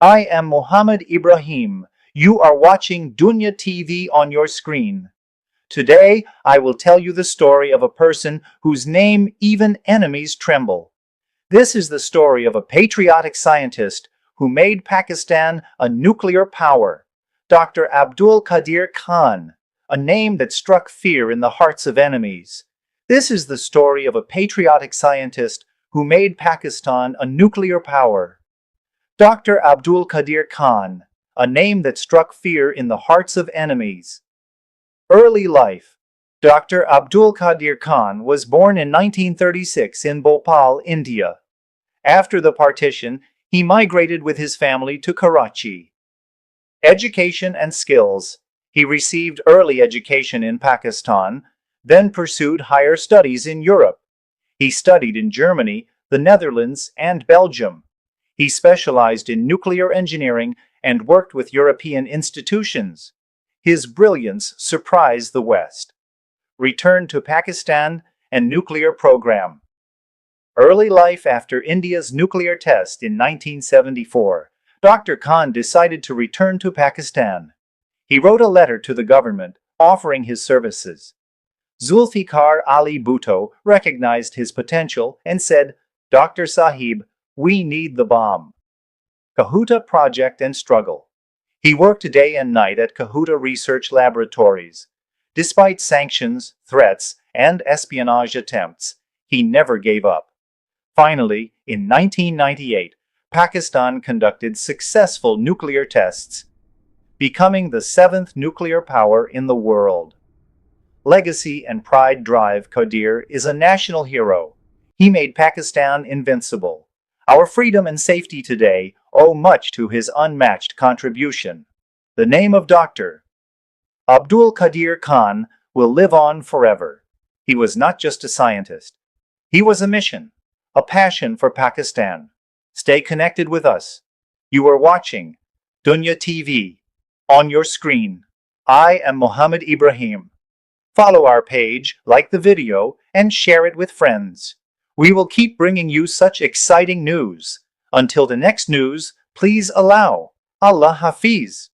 I am Mohammed Ibrahim. You are watching Dunya TV on your screen. Today, I will tell you the story of a person whose name even enemies tremble. This is the story of a patriotic scientist who made Pakistan a nuclear power, Dr. Abdul Qadeer Khan, a name that struck fear in the hearts of enemies. This is the story of a patriotic scientist who made Pakistan a nuclear power. Dr. Abdul Qadeer Khan, a name that struck fear in the hearts of enemies. Early life. Dr. Abdul Qadeer Khan was born in 1936 in Bhopal, India. After the partition, he migrated with his family to Karachi. Education and skills. He received early education in Pakistan, then pursued higher studies in Europe. He studied in Germany, the Netherlands, and Belgium. He specialized in nuclear engineering and worked with European institutions. His brilliance surprised the West. Returned to Pakistan and nuclear program. Early life. After India's nuclear test in 1974, Dr. Khan decided to return to Pakistan. He wrote a letter to the government offering his services. Zulfikar Ali Bhutto recognized his potential and said, "Dr. Sahib, we need the bomb." Kahuta Project and Struggle. He worked day and night at Kahuta Research Laboratories. Despite sanctions, threats, and espionage attempts, he never gave up. Finally, in 1998, Pakistan conducted successful nuclear tests, becoming the seventh nuclear power in the world. Legacy and pride drive. Qadeer is a national hero. He made Pakistan invincible. Our freedom and safety today owe much to his unmatched contribution. The name of Dr. Abdul Qadeer Khan will live on forever. He was not just a scientist. He was a mission, a passion for Pakistan. Stay connected with us. You are watching Dunya TV on your screen. I am Mohammed Ibrahim. Follow our page, like the video, and share it with friends. We will keep bringing you such exciting news. Until the next news, please allow. Allah Hafiz.